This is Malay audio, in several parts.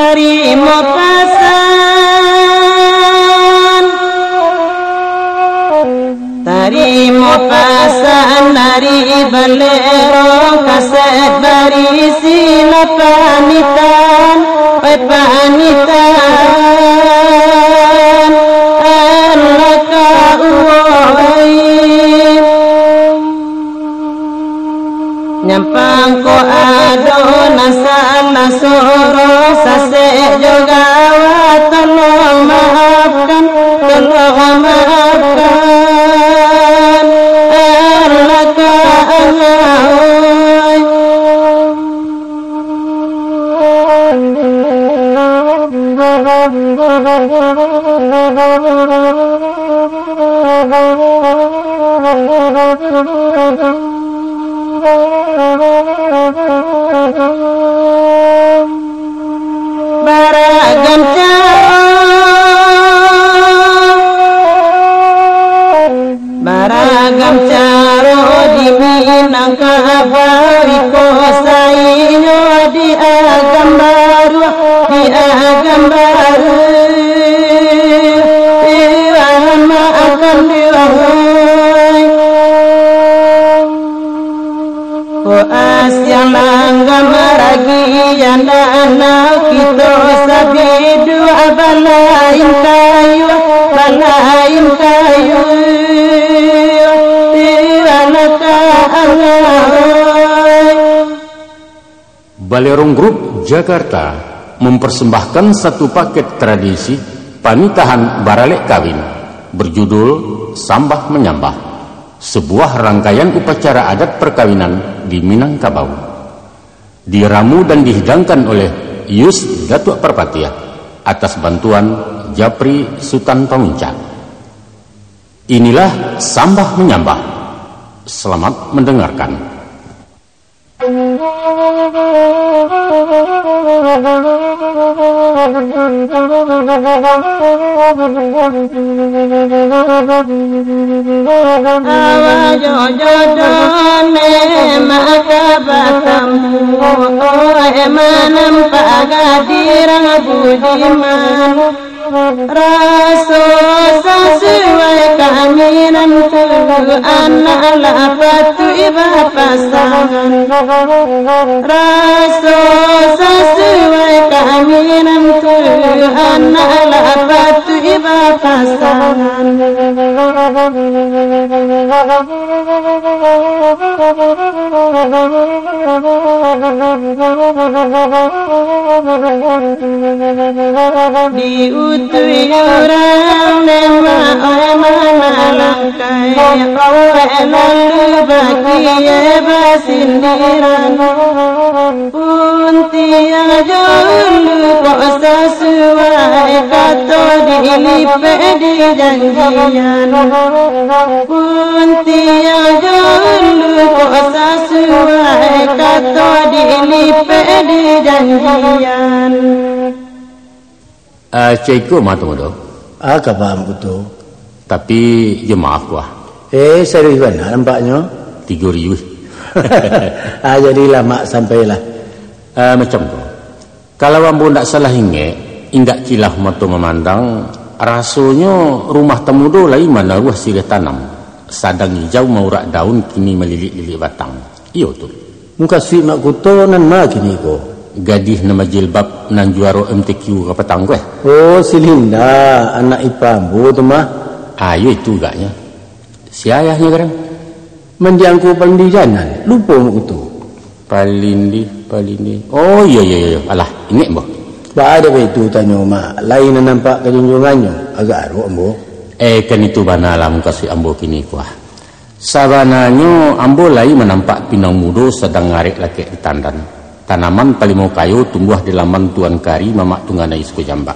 Tarimo pasan, tarimo pasan dari balero kaset barisi na panitan, panitan, alaka uwai. Nyampang ko ado nasala soro sase juga tolong maafkan, tolong maafkan, alaka alawai. Baragam caro, baragam caro di Minangkabau ko sainyo di agam baru, di agam baru, irama akan diwahai. Ko asyang langgam maragi yanda anak kita sabidu abalain kayu, balain kayu, tiranaka alai. Balerong Group Jakarta mempersembahkan satu paket tradisi panitahan baralek kawin berjudul Sambah Menyambah, sebuah rangkaian upacara adat perkawinan di Minangkabau. Diramu dan dihidangkan oleh Yus Datuk Perpatiah atas bantuan Japri Sultan Pamunca. Inilah Sambah Menyambah. Selamat mendengarkan. Awa jojodone maka batamu, emanam pagadirang budiman, raso sesuai kaminan tu anak lapatu iba pasangan, raso sesuai kaminan tu anak lapatu iba pasangan. Diutui orang nema mana langkai, lalu bagi basindiran, puntia jolu kok sesuai kata dilipe di janjian, puntia jolu kok sesuai kata dilipe di janjian. Ceko matomodo. Agak paham betul. Tapi ya maaf wah. Serius benar nampaknya. 3.000. Jadi lama sampailah. Macam tu. Kalau ambo ndak salah ingat kilah mata memandang, rasanya rumah temudo lain mana ruah sirih tanam. Sadang hijau maurak daun kini melilit-lilit batang. Iyo tu. Muka sweet mak kuto nan ma kini ko. Gadis nama jilbab nan juara MTQ ke petang gue. Oh, si Linda, anak ipambu tu mah. Ayo itu agaknya. Si ayahnya sekarang. Mendiangku paling di jalan. Lupa mak kuto. Palindi. Oh iya. Alah, ingat mbak. Ba ada itu tanya mak. Lain yang nampak kejunjungannya. Agak aruk ambo. Kan itu bana alam kasih ambo kini kuah. Sabananya ambo lain menampak pinang mudo sedang ngarik laki di tandan. Tanaman palimau kayu tumbuh di laman Tuan Kari Mamak Tungana Isku Jambak.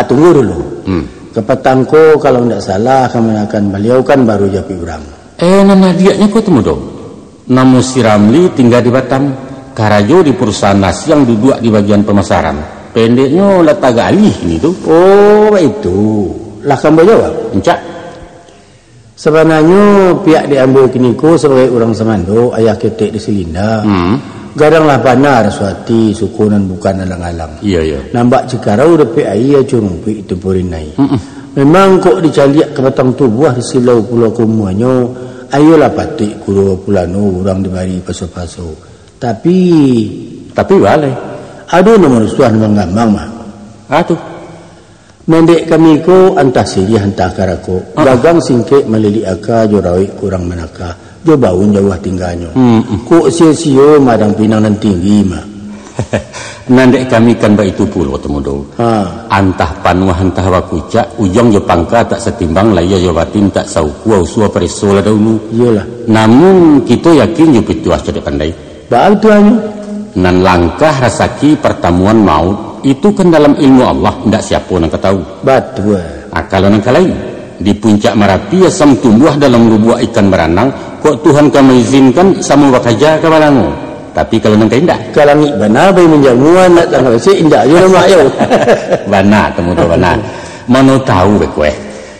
Tunggu dulu. Kepetangku kalau tidak salah kami akan beliau kan baru japi urang. Nama dianya kau temu dong. Namu si Ramli tinggal di Batam. Karajo di perusahaan nasi yang duduk di bagian pemasaran. Pendeknya letak alih ini tuh. Oh itu. Lah kamu jawab. Encak. Sebenarnya pihak diambil kini ku sebagai orang Semando ayah ketek di Silinda. Garanglah banar suati sukunan bukan alang-alang. Iya. Nampak cikarau depe air curumpi itu purinai. Memang kok dicaliak ke batang tubuh di silau pulau kumuanyo, ayolah patik kulo pulano orang dibari paso-paso. Tapi balik. Aduh nomor suah mengamang mah. Atuh. Mendek kami ko antah sirih antah karako. Gagang singkek melili aka jorawi kurang manaka. Jo baun jauh tinggalnya. Ko sio-sio madang pinang nan tinggi mah. Nandek kami kan ba itu pulo temudo. Antah panuah antah wakuca ujong jo pangka tak setimbang laya jo batin tak sauku usua presola daunu. Iyalah. Namun kita yakin jo pituas jadi pandai. Baal tuannya. Nan langkah rasaki pertemuan maut itu kan dalam ilmu Allah, tidak siapa yang tahu. Betul. Kalau nang lain di puncak Merapi asam tumbuh dalam lubuk ikan beranang, kok Tuhan kamu izinkan sama bakaja ke balango. Tapi kalau nang indah. Kalau ngi bana bay menjamuan nak tanggal si indah aja nama ayo. Bana temu tu bana. Mana tahu be kowe.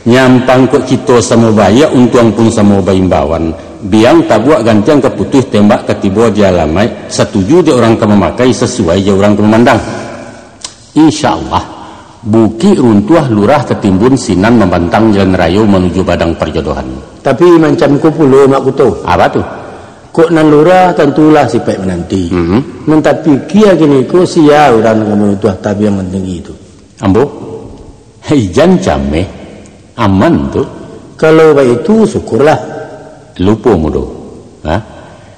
Nyampang kok cito sama baya untuang pun sama bayimbawan. Biang tabuak gantian keputus tembak ketiba dia lamai setuju dia orang ke memakai sesuai dia orang ke memandang. InsyaAllah buki runtuah lurah ketimbun sinan membantang jalan raya menuju badang perjodohan. Tapi macam ku puluh mak kutu. Apa tu? Kok nan lurah tentulah sipai menanti. Nan tapi kia gini ku sia orang menuntuah tapi yang penting itu. Ambo, hijan cameh aman tu. Kalau baik itu syukurlah. Lupa mudo.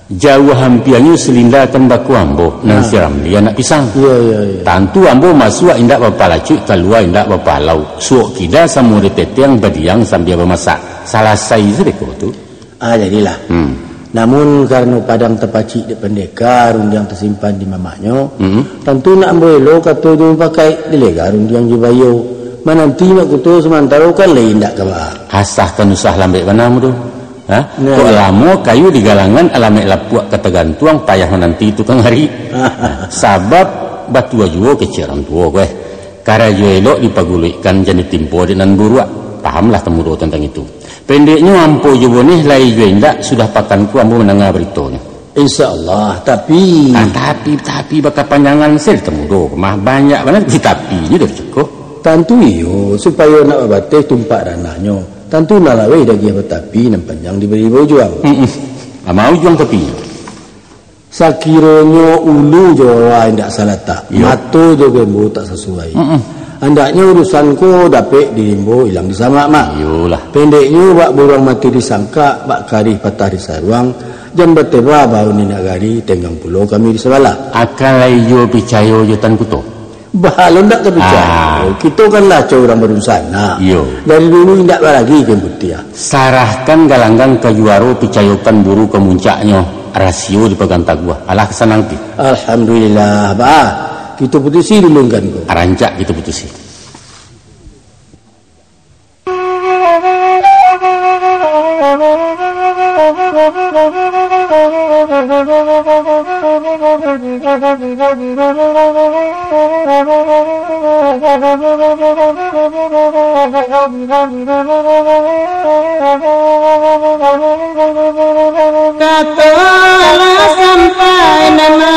Jauh hampiannya selindakan baku ambo nan siram dia nak pisang. Iya. Tantu ambo masuk indak bapa lacuk keluar indak bapa lau. Suok kida sama teteng badiang sambil bermasak. Salah saya sedeko tu. Jadilah. Namun karena padang terpacik di pendekar yang tersimpan di mamaknya, tentu nak ambo elo kata dia pakai dilegar yang jibayo. Menanti mak kutu sementara kan lain ndak kaba. Hasahkan usah lambek mana mudo. Kok lama kayu di galangan alamek lapuak ketegantuang payah nanti itu kang hari. Sabab batu ajuo keciran tua kowe. Kara elok dipaguluikan jadi timpo dengan buruak. Pahamlah temudo tentang itu. Pendeknya ampo jubo nih lai juendak sudah pakanku ambo menengah beritanya. InsyaAllah tapi bakal panjangan sel temudo. Mah banyak banget tapi dari cukup. Tentu iyo supaya nak babateh tumpak ranahnya. Tentu nalawai dagi betapi nan panjang diberi bojuang. Mau juang tepi. Sakironyo ulu Jawa ndak salah tak. Mato jo gembo tak sesuai. Andaknya urusanku dapet dirimbo hilang di sama mak. Iyalah. Pendeknya bak burung mati disangka, bak karih patah di saruang, jan beteba bau ni nagari tenggang pulau kami di sebelah. Akalai yo picayo jutan kuto. Bahalo ndak kepercaya. Kita kan lah orang berurusan. Dari dulu ndak lagi kembutia. Sarahkan galanggang ke juaro picayokan buru ke muncaknya. Rasio dipegang tagua. Alah kesanang pi. Alhamdulillah, bah. Kita putusi dulu kan kau. Rancak kita putusi. Katalah sampai nama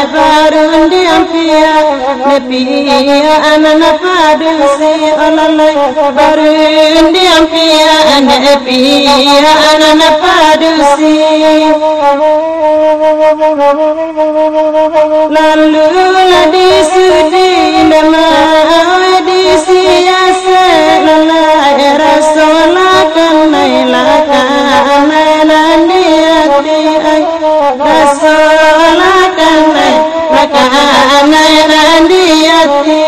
barun diampia nepia anak padusi alalai barun diampia nepia anak padusi lalu di sudi nama di siasa lalai rasulakan nailakan nandi ati rasulakan nailakan nandi ati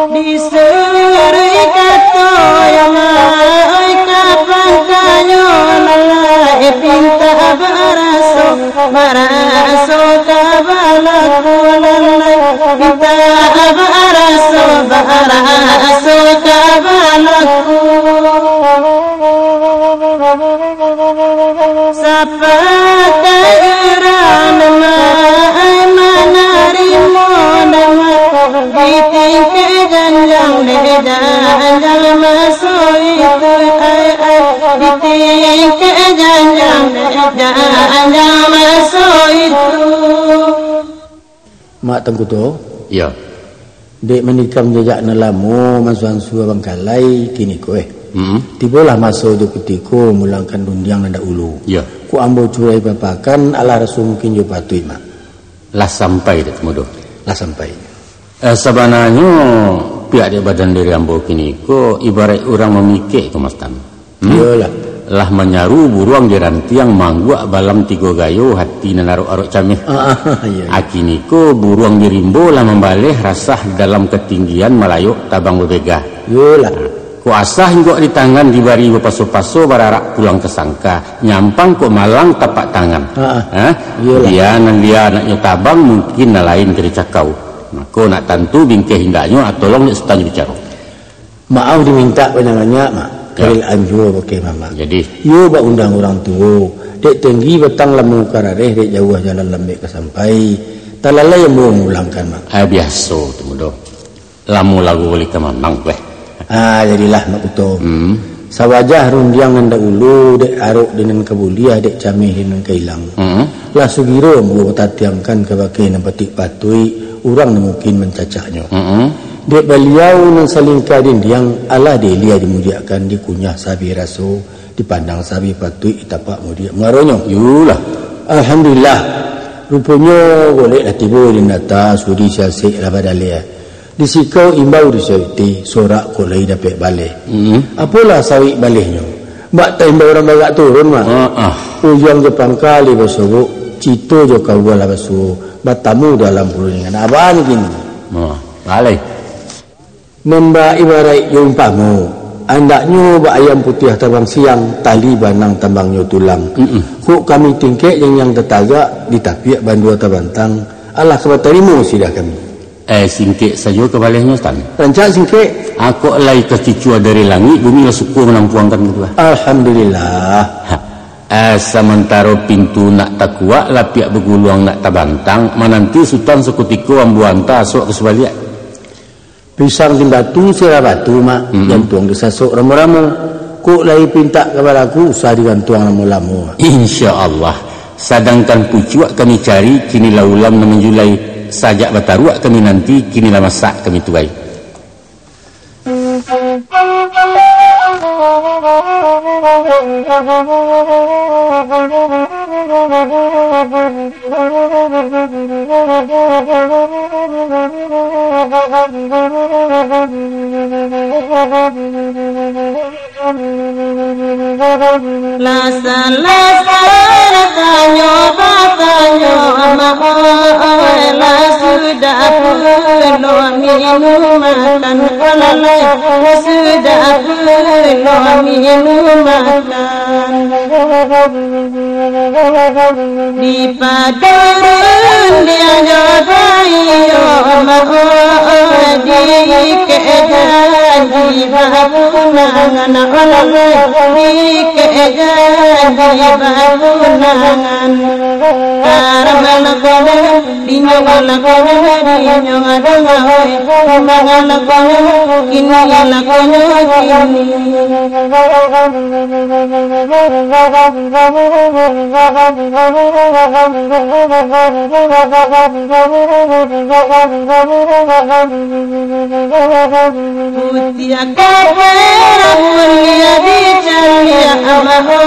disuri kato yang ai kapan kanyo lalai pinta baraso kabalaku lalai pinta baraso kabalaku Sapa Mak tengku tu. Ya. Dek menikam jejak nelamu masuan suah bangkalai kini ko tibalah masa tu ketika mulangkan dundiang nanda ulu. Ya. Ku ambo curai papakan ala rasul mungkin jo patui mak. Lah sampai dah temudo. Lah sampai. Sebenarnya pihak di badan diri ambo kini ko ibarat orang memikir ke Mas Tan. Iyalah. Lah menyaru buruang di rantiang mangguak balam tiga gayo hati nanaruk-aruk camih. Iya. Akini ko buruang di rimbo lah membalih rasah dalam ketinggian melayuk tabang bebegah. Iyalah. Ku asah hinggok di tangan dibari bepaso-paso bararak pulang kesangka nyampang ko malang tapak tangan. Dia anaknya tabang mungkin lain keri cakau. Ko nak tantu bingkeh hindaknya tolong ni setanya bicara. Maaf diminta panjangannya mak. Keril anjur pakai mama. Jadi yo ba undang orang tua. Dek tinggi betang lemu karareh dek jauh jalan lembek kesampai. Talalai yang mau mulangkan mak. Biasa tu mudo. Lamu lagu boleh ke mamang weh. Jadilah mak kuto. Sawajah rundiang nanda ulu dek aruk dengan kebuliah dek camih dengan kailang. Lah sugiro mau tatiangkan ke bakai nampetik patui orang mungkin mencacaknya. Dek beliau nan saling kadin yang ala delia dimuliakan dikunyah sabi raso dipandang sabi patui itapak mulia mengaronyo. Yulah. Alhamdulillah. Rupanya boleh lah tiba di nata sudi syasik lah badalia. Di sikau imbau di syawiti sorak kolai dapat balik. Apalah sawik baliknya. Mbak tak imbau orang bagak turun mak. Ujang je pangkali bersobok. Cito je kau lah bersobok. Batamu dalam perundingan. Abang gini. Balik. Membak ibarat yumpamu. Andaknya bak ayam putih terbang siang, tali banang tambangnya tulang. Kuk kami tingkek yang tetagak ditapiak bandua terbantang. Allah kebatarimu sidah kami. Singkek saja kebalihnya Tan. Rancak singkek. Aku alai kecicua dari langit, bumi lah syukur menampuangkan kedua. Alhamdulillah. Sementara pintu nak tak kuat lah pihak berguluang nak tabantang, menanti sultan sekutiko ambuanta asok ke sebaliak. Pisang di batu sirah batu mak gantuang disasuk ramu-ramu. Kuk lagi pinta kepada aku usah digantuang ramu-ramu. InsyaAllah. Sedangkan pucuak kami cari kini lah ulam nama Julai. Sajak bataruak kami nanti kini lah masak kami tuai. Lasa tanyo batanyo amahola sudah pulo minum makan alalai sudah pulo minum makan di padang dia nyobayo amahola di keadaan di babunangan alalai di keadaan di babunangan karamal kone dinyogal kone dinyogal kone mangal kone kinal kone Mutia kahera mulia bicara amaho